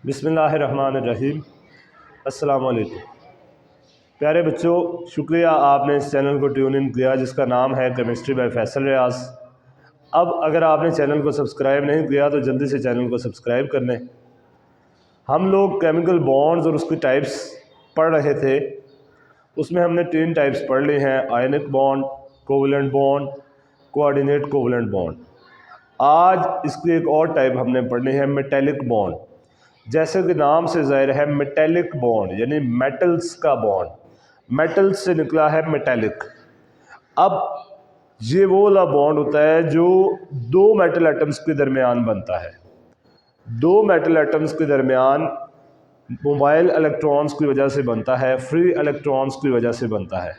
बिस्मिल्लाहिर्रहमानिर्रहीम। अस्सलाम वालेकुम। प्यारे बच्चों, शुक्रिया आपने इस चैनल को ट्यून इन किया जिसका नाम है केमिस्ट्री बाय फैसल रियाज। अब अगर आपने चैनल को सब्सक्राइब नहीं किया तो जल्दी से चैनल को सब्सक्राइब कर लें। हम लोग केमिकल बॉन्ड्स और उसकी टाइप्स पढ़ रहे थे। उसमें हमने 3 टाइप्स पढ़ ली हैं: ionic bond, covalent bond, coordinate covalent bond. आज इसकी एक और टाइप हमने पढ़नी है, मेटेलिक बॉन्ड। जैसे कि नाम से ज़ाहिर है, मेटेलिक बॉन्ड यानी मेटल्स का बॉन्ड, मेटल्स से निकला है मेटेलिक। अब ये वो वाला बॉन्ड होता है जो 2 मेटल एटम्स के दरमियान बनता है। 2 मेटल एटम्स के दरमियान मोबाइल इलेक्ट्रॉन्स की वजह से बनता है, फ्री इलेक्ट्रॉन्स की वजह से बनता है।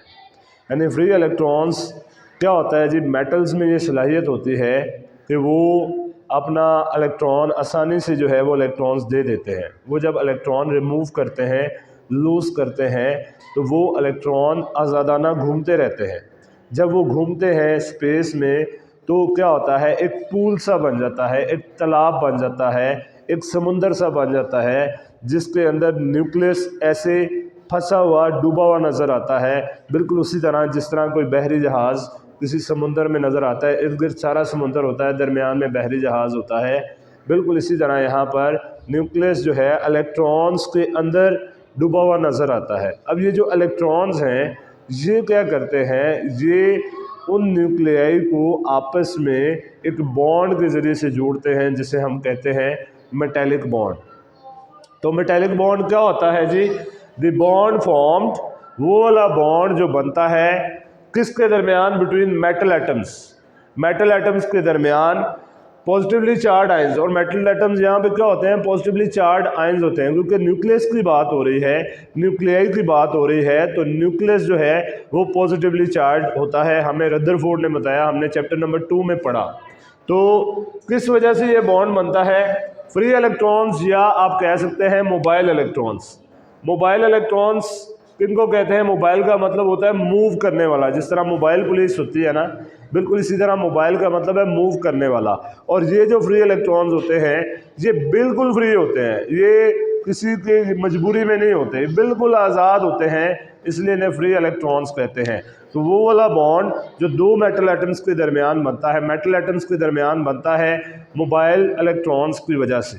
यानी फ्री इलेक्ट्रॉन्स क्या होता है जी, मेटल्स में ये सलाहियत होती है कि वो अपना इलेक्ट्रॉन आसानी से जो है वो इलेक्ट्रॉन्स दे देते हैं। वो जब इलेक्ट्रॉन रिमूव करते हैं, लूज़ करते हैं, तो वो इलेक्ट्रॉन आज़ादाना घूमते रहते हैं। जब वो घूमते हैं स्पेस में तो क्या होता है, एक पूल सा बन जाता है, एक तालाब बन जाता है, एक समुंदर सा बन जाता है जिसके अंदर न्यूक्लियस ऐसे फंसा हुआ डूबा हुआ नज़र आता है। बिल्कुल उसी तरह जिस तरह कोई बहरी जहाज़ किसी समुंदर में नज़र आता है, इर्द गिर्द सारा समुंदर होता है, दरमियान में बहरी जहाज़ होता है। बिल्कुल इसी तरह यहाँ पर न्यूक्लियस जो है इलेक्ट्रॉन्स के अंदर डूबा हुआ नज़र आता है। अब ये जो इलेक्ट्रॉन्स हैं ये क्या करते हैं, ये उन न्यूक्लियाई को आपस में एक बॉन्ड के ज़रिए से जोड़ते हैं जिसे हम कहते हैं मेटेलिक बॉन्ड। तो मेटेलिक बॉन्ड क्या होता है जी? द बॉन्ड फॉर्म्ड, वो वाला बॉन्ड जो बनता है किसके दरमियान? Between metal atoms. Metal atoms के दरमियान पॉजिटिवली चार्ज आयंस, और मेटल एटम्स यहाँ पे क्या होते हैं? पॉजिटिवली चार्ज आयंस होते हैं, क्योंकि न्यूक्लियस की बात हो रही है, न्यूक्लियाई की बात हो रही है, तो न्यूक्लियस जो है वो पॉजिटिवली चार्ज होता है। हमें रदरफोर्ड ने बताया, हमने चैप्टर नंबर 2 में पढ़ा। तो किस वजह से ये बॉन्ड बनता है? फ्री इलेक्ट्रॉन्स, या आप कह सकते हैं मोबाइल इलेक्ट्रॉन्स। मोबाइल इलेक्ट्रॉन्स किनको कहते हैं? मोबाइल का मतलब होता है मूव करने वाला। जिस तरह मोबाइल पुलिस होती है ना, बिल्कुल इसी तरह मोबाइल का मतलब है मूव करने वाला। और ये जो फ्री इलेक्ट्रॉन्स होते हैं ये बिल्कुल फ्री होते हैं, ये किसी की मजबूरी में नहीं होते, बिल्कुल आज़ाद होते हैं, इसलिए इन्हें फ्री इलेक्ट्रॉन्स कहते हैं। तो वो वाला बॉन्ड जो 2 मेटल एटम्स के दरमियान बनता है, मेटल एटम्स के दरमियान बनता है मोबाइल इलेक्ट्रॉन्स की वजह से।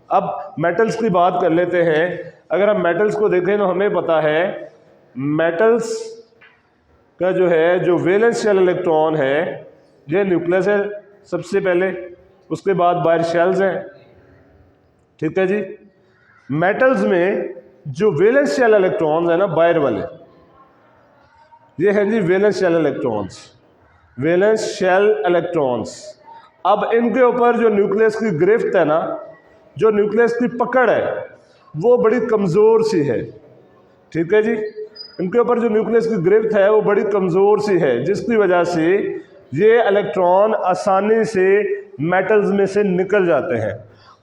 अब मेटल्स की बात कर लेते हैं। अगर हम मेटल्स को देखें तो हमें पता है मेटल्स का जो है, जो वैलेंस शेल इलेक्ट्रॉन है, ये न्यूक्लियस है सबसे पहले, उसके बाद बाहर शेल्स हैं। ठीक है जी। मेटल्स में जो वैलेंस शेल इलेक्ट्रॉन्स है ना, बाहर वाले, ये हैं जी valence shell electrons. Valence shell electrons. अब इनके ऊपर जो न्यूक्लियस की गिरफ्त है ना, जो न्यूक्लियस की पकड़ है, वो बड़ी कमज़ोर सी है। ठीक है जी। इनके ऊपर जो न्यूक्लियस की गिरफ्त है वो बड़ी कमज़ोर सी है, जिसकी वजह से ये इलेक्ट्रॉन आसानी से मेटल्स में से निकल जाते हैं।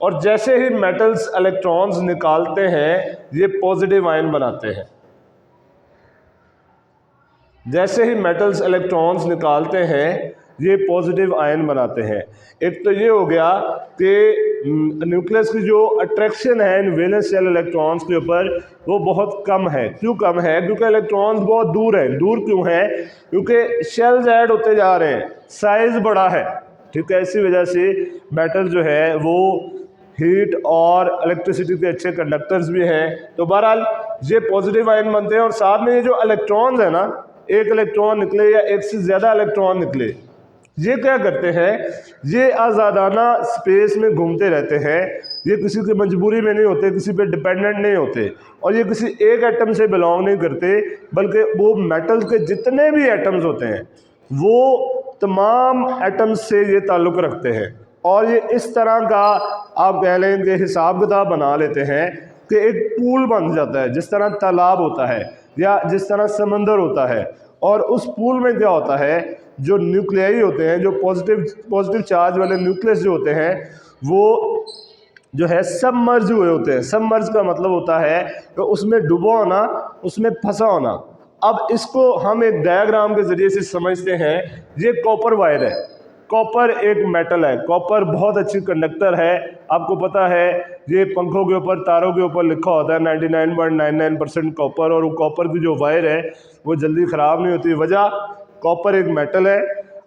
और जैसे ही मेटल्स इलेक्ट्रॉन्स निकालते हैं ये पॉजिटिव आयन बनाते हैं। जैसे ही मेटल्स इलेक्ट्रॉन्स निकालते हैं ये पॉजिटिव आयन बनाते हैं। एक तो ये हो गया कि न्यूक्लियस की जो अट्रैक्शन है इन वैलेंस शेल इलेक्ट्रॉन्स के ऊपर वो बहुत कम है। क्यों कम है? क्योंकि इलेक्ट्रॉन्स बहुत दूर हैं। दूर क्यों है? क्योंकि शेल्स ऐड होते जा रहे हैं, साइज बड़ा है। ठीक है, इसी वजह से मेटल जो है वो हीट और इलेक्ट्रिसिटी के अच्छे कंडक्टर्स भी हैं। तो बहरहाल ये पॉजिटिव आयन बनते हैं। और साथ में ये जो इलेक्ट्रॉन्स है ना, एक इलेक्ट्रॉन निकले या एक से ज़्यादा इलेक्ट्रॉन निकले, ये क्या करते हैं? ये आज़ादाना स्पेस में घूमते रहते हैं। ये किसी की मजबूरी में नहीं होते, किसी पे डिपेंडेंट नहीं होते, और ये किसी एक एटम से बिलोंग नहीं करते, बल्कि वो मेटल के जितने भी एटम्स होते हैं वो तमाम एटम्स से ये ताल्लुक़ रखते हैं। और ये इस तरह का आप कह लें कि हिसाब किताब बना लेते हैं कि एक पूल बन जाता है, जिस तरह तालाब होता है या जिस तरह समंदर होता है। और उस पूल में क्या होता है, जो न्यूक्लियाई होते हैं, जो पॉजिटिव चार्ज वाले न्यूक्लियस जो होते हैं वो जो है सबमर्ज हुए होते हैं। सबमर्ज का मतलब होता है कि उसमें डूबा होना, उसमें फंसा होना। अब इसको हम एक डायग्राम के ज़रिए से समझते हैं। ये कॉपर वायर है, कॉपर एक मेटल है, कॉपर बहुत अच्छी कंडक्टर है। आपको पता है ये पंखों के ऊपर, तारों के ऊपर लिखा होता है 99.99% कॉपर, और वो कॉपर की जो वायर है वो जल्दी ख़राब नहीं होती। वजह, कॉपर एक मेटल है।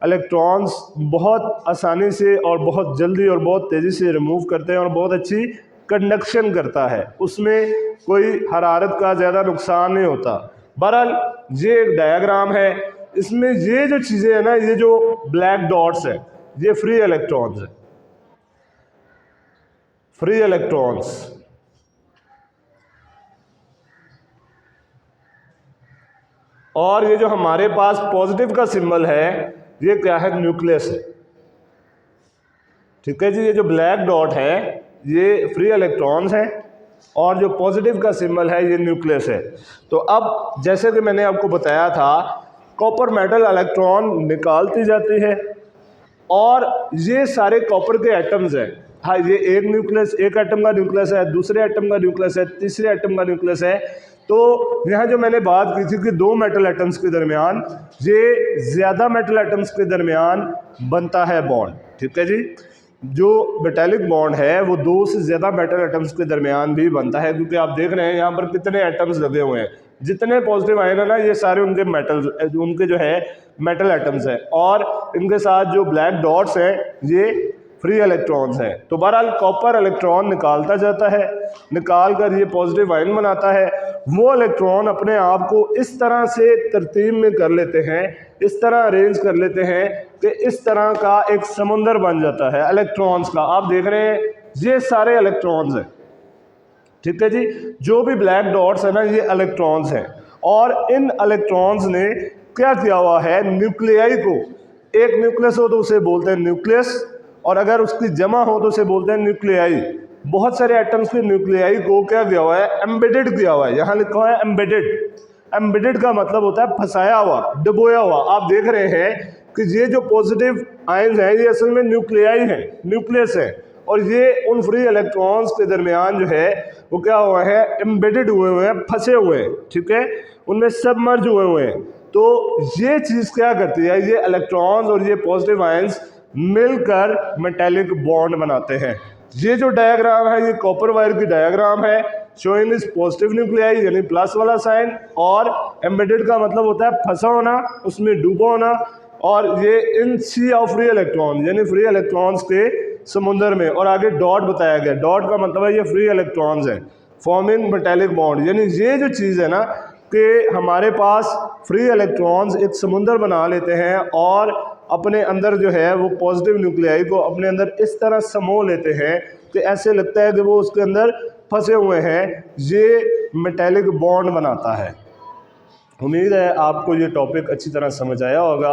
इलेक्ट्रॉन्स बहुत आसानी से और बहुत जल्दी और बहुत तेज़ी से रिमूव करते हैं और बहुत अच्छी कंडक्शन करता है, उसमें कोई हरारत का ज़्यादा नुकसान नहीं होता। बहरहाल ये एक डायग्राम है, इसमें ये जो चीज़ें हैं ना, ये जो ब्लैक डॉट्स हैं ये फ्री इलेक्ट्रॉन्स हैं, फ्री इलेक्ट्रॉन्स। और ये जो हमारे पास पॉजिटिव का सिंबल है ये क्या है, न्यूक्लियस है। ठीक है जी, ये जो ब्लैक डॉट है ये फ्री इलेक्ट्रॉन्स हैं और जो पॉजिटिव का सिंबल है ये न्यूक्लियस है। तो अब जैसे कि मैंने आपको बताया था, कॉपर मेटल इलेक्ट्रॉन निकालती जाती है और ये सारे कॉपर के एटम्स हैं। हाँ, ये एक न्यूक्लियस, एक एटम का न्यूक्लियस है, दूसरे एटम का न्यूक्लियस है, तीसरे एटम का न्यूक्लियस है। तो यहाँ जो मैंने बात की थी कि दो मेटल एटम्स के दरमियान, ये ज़्यादा मेटल एटम्स के दरमियान बनता है बॉन्ड। ठीक है जी, जो मेटेलिक बॉन्ड है वो दो से ज़्यादा मेटल एटम्स के दरमियान भी बनता है, क्योंकि आप देख रहे हैं यहाँ पर कितने एटम्स लगे हुए हैं। जितने पॉजिटिव आयन है ना, ये सारे उनके मेटल, उनके जो है मेटल एटम्स हैं, और इनके साथ जो ब्लैक डॉट्स हैं ये फ्री इलेक्ट्रॉन्स हैं। तो बहरहाल कॉपर इलेक्ट्रॉन निकालता जाता है, निकाल कर ये पॉजिटिव आयन बनाता है। वो इलेक्ट्रॉन अपने आप को इस तरह से तरतीब में कर लेते हैं, इस तरह अरेंज कर लेते हैं कि इस तरह का एक समुंदर बन जाता है इलेक्ट्रॉन्स का। आप देख रहे हैं ये सारे इलेक्ट्रॉन्स हैं। ठीक है जी, जो भी ब्लैक डॉट्स है ना ये इलेक्ट्रॉन्स हैं, और इन इलेक्ट्रॉन्स ने क्या किया हुआ है, न्यूक्लियाई को, एक न्यूक्लियस हो तो उसे बोलते हैं न्यूक्लियस, और अगर उसकी जमा हो तो उसे बोलते हैं न्यूक्लियाई। बहुत सारे एटम्स के न्यूक्लियाई को क्या किया हुआ है, एम्बेडेड किया हुआ है। यहाँ लिखा हुआ है एम्बेडेड। एम्बेडेड का मतलब होता है फंसाया हुआ, डुबोया हुआ। आप देख रहे हैं कि ये जो पॉजिटिव आयन्स हैं ये असल में न्यूक्लियाई हैं, न्यूक्लियस है, और ये उन फ्री इलेक्ट्रॉन्स के दरमियान जो है वो क्या हुआ है, एम्बेडेड हुए हैं, फंसे हुए हैं। ठीक है, उनमें सबमर्ज हुए हैं। तो ये चीज़ क्या करती है, ये इलेक्ट्रॉन्स और ये पॉजिटिव आयन्स मिलकर मेटेलिक बॉन्ड बनाते हैं। ये जो डायग्राम है ये कॉपर वायर की डायग्राम है, शोइंग इस पॉजिटिव न्यूक्लियाई यानी प्लस वाला साइन, और एम्बेडेड का मतलब होता है फंसा होना, उसमें डूबा होना, और ये इन सी ऑफ फ्री इलेक्ट्रॉन यानी फ्री इलेक्ट्रॉन्स के समुंदर में। और आगे डॉट बताया गया, डॉट का मतलब है ये फ्री इलेक्ट्रॉन्स हैं, फॉर्मिंग मेटेलिक बॉन्ड। यानी ये जो चीज़ है ना कि हमारे पास फ्री इलेक्ट्रॉन्स एक समुंदर बना लेते हैं और अपने अंदर जो है वो पॉजिटिव न्यूक्लियाई को अपने अंदर इस तरह समो लेते हैं कि ऐसे लगता है कि वो उसके अंदर फंसे हुए हैं। ये मेटेलिक बॉन्ड बनाता है। उम्मीद है आपको ये टॉपिक अच्छी तरह समझ आया होगा।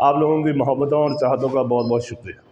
आप लोगों की मोहब्बतों और चाहतों का बहुत बहुत शुक्रिया।